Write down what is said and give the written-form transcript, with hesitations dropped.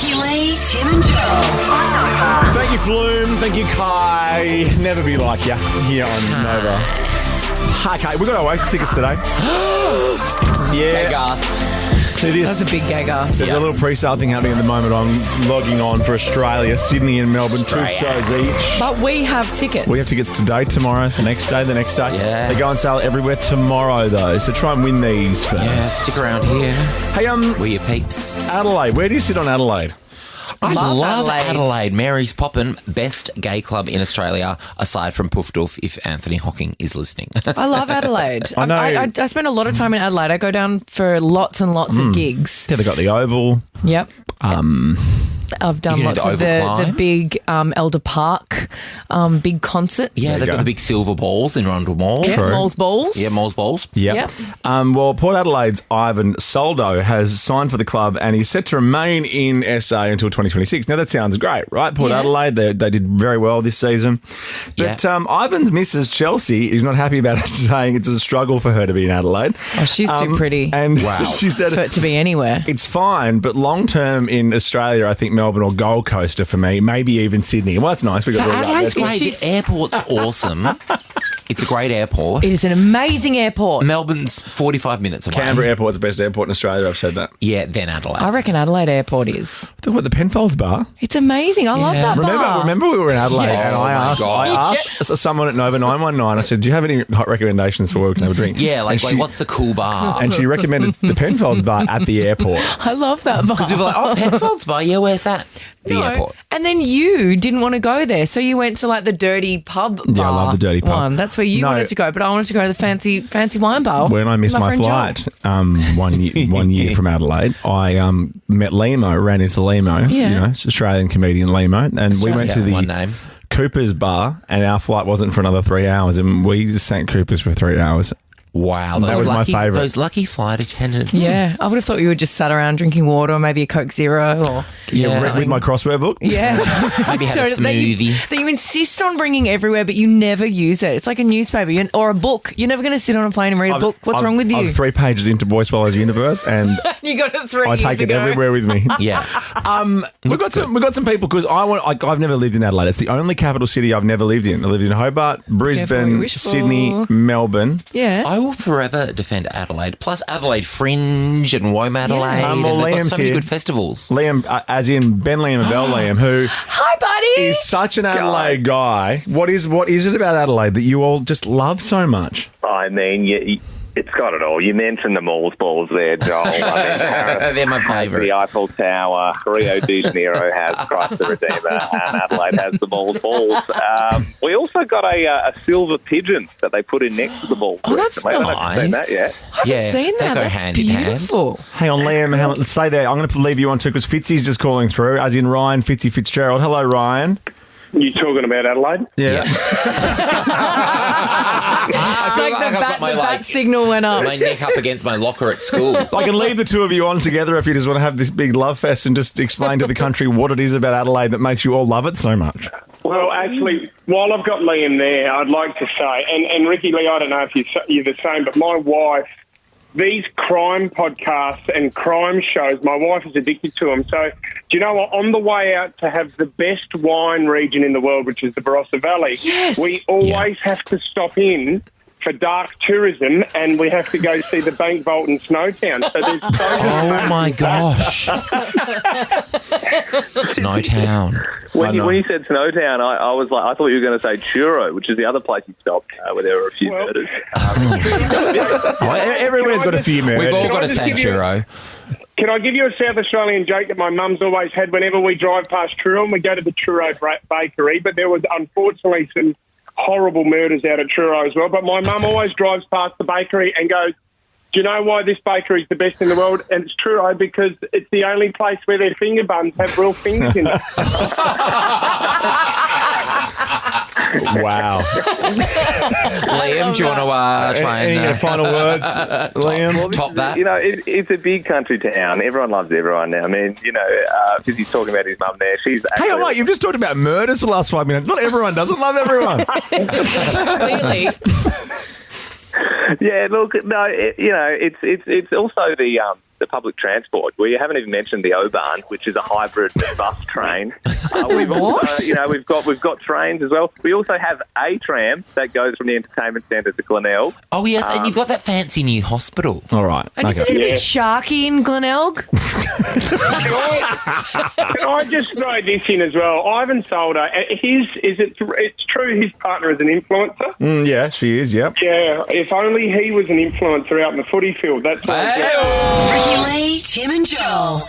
Ricky Lee, Tim and Joel. Thank you, Flume. Thank you, Kai. Never be like ya here on Nova. Hi, Kai. We got Oasis tickets today. Yeah. See this? That's a big gag ass. There's a little pre-sale thing happening at the moment. I'm logging on for Australia, Sydney and Melbourne, 2 shows each. But we have tickets. We have tickets today, tomorrow, the next day. Yeah. They go on sale everywhere tomorrow, though, so try and win these first. Yeah, stick around here. Hey, We're your peeps. Adelaide. Where do you sit on Adelaide? I love Adelaide. Adelaide. Mary's Poppin', best gay club in Australia, aside from Poof Doof, if Anthony Hocking is listening. I love Adelaide. I know. I spend a lot of time in Adelaide. I go down for lots and lots of gigs. Yeah, they got the Oval. Yep. I've done You can lots do of the the Overclimb. big Elder Park big concerts. Yeah, they've go. got the big silver balls in Rundle Mall. Yeah, True. Moles Balls. Yeah, Moles Balls. Yep. Well, Port Adelaide's Ivan Soldo has signed for the club and he's set to remain in SA until 2026. Now, that sounds great, right? Port Yeah. Adelaide, they did very well this season. But Ivan's Mrs. Chelsea is not happy about it, saying it's a struggle for her to be in Adelaide. Oh, she's too pretty And Wow. she said for it to be anywhere. it's fine, but long term in Australia, I think Melbourne or Gold Coast are for me, maybe even Sydney. Well, that's nice. We got all that. Adelaide's That's- great. The airport's awesome. It's a great airport. It is an amazing airport. Melbourne's 45 minutes away. Canberra Airport's the best airport in Australia. I've said that. Yeah, then Adelaide. I reckon Adelaide Airport is. Think about the Penfolds bar. It's amazing. I love that bar. Remember we were in Adelaide Yes. and Oh I my asked someone at Nova 919, I said, do you have any hot recommendations for where we can have a drink? Yeah, like, And she- what's the cool bar? And she recommended the Penfolds bar at the airport. I love that bar. Because we were like, oh, Penfolds bar, yeah, where's that? The No. airport. And then you didn't want to go there, so you went to like the dirty pub bar. Yeah, I love the dirty pub. one. That's where you No. wanted to go, but I wanted to go to the fancy wine bar. When I missed with my friend flight Joel. one year from Adelaide, I met Limo, ran into Limo, Yeah. it's Australian comedian Limo, and we went to Yeah, one the name. Cooper's bar, and our flight wasn't for another 3 hours, and we just sank Cooper's for 3 hours. Wow, That those was my lucky, favourite. Those lucky flight attendants. Yeah, I would have thought you would just sat around drinking water or maybe a Coke Zero or Yeah. With my crossword book. yeah. Maybe had a that smoothie. that you insist on bringing everywhere, but you never use it. It's like a newspaper or a book. You're never going to sit on a plane and read a book. What's wrong with you? I'm 3 pages into Boy Swallows Universe, and You got it 3 I years take it ago. everywhere with me. Yeah. We've got some people because I've never lived in Adelaide. It's the only capital city I've never lived in. I lived in Hobart, Careful what you Brisbane, wish for. Sydney, Melbourne. Yeah. I will forever defend Adelaide. Plus Adelaide Fringe and Wome Adelaide. Well, and they've got Liam's so many here. good festivals. Liam, as in Ben Liam and Belle Liam, who Hi, buddy. is such an Adelaide guy. What is it about Adelaide that you all just love so much? I mean, it's got it all. You mentioned the Moles Balls there, Joel. I mean, Paris They're my has favourite. the Eiffel Tower, Rio de Janeiro has Christ the Redeemer, and Adelaide has the Moles Balls. We also got a silver pigeon that they put in next to the balls. Oh, that's recently. I don't know if you've seen that yet. I haven't seen they that. go That's hand in hand. beautiful. Hang on, Liam. Let's say that. I'm going to leave you on too because Fitzy's just calling through, as in Ryan Fitzy Fitzgerald. Hello, Ryan. You talking about Adelaide? Yeah. I It's feel like I've the got bat signal went up. my neck up against my locker at school. I can leave the two of you on together if you just want to have this big love fest and just explain to the country what it is about Adelaide that makes you all love it so much. Well, actually, while I've got Liam there, I'd like to say, and Ricky Lee, I don't know if you're the same, but my wife, these crime podcasts and crime shows, my wife is addicted to them. So, do you know what? On the way out to have the best wine region in the world, which is the Barossa Valley, Yes. we always have to stop in for dark tourism, and we have to go see the Bank Vault in Snowtown. So there's so Oh my gosh. Snowtown. When you said Snowtown, I was like, I thought you were going to say Churro, which is the other place you stopped where there were a few murders. Everywhere's got a few murders. We've all got a just give you- Sanchuro. Can I give you a South Australian joke that my mum's always had whenever we drive past Truro and we go to the Truro bakery? But there was unfortunately some horrible murders out at Truro as well. But my mum always drives past the bakery and goes, do you know why this bakery is the best in the world? And it's Truro because it's the only place where their finger buns have real fingers in it. Wow. Liam, do you want to try Any and final words, Liam? top that? You know, it's a big country town. Everyone loves everyone now. I mean, you know, Fitzy's talking about his mum there. She's Hang on, mate. You've just talked about murders for the last 5 minutes. Not everyone doesn't love everyone. Clearly. Yeah, look, no, it's also the the public transport. We haven't even mentioned the O-Bahn, which is a hybrid bus train. We've also, we've got trains as well. We also have a tram that goes from the entertainment centre to Glenelg. Oh, yes, and you've got that fancy new hospital. All right. And isn't it a bit sharky in Glenelg? Can I just throw this in as well? Ivan Soldo, it's true his partner is an influencer? Yeah, she is, yep. Yeah, if only he was an influencer out in the footy field. That's what Ricky Lee, Tim and Joel.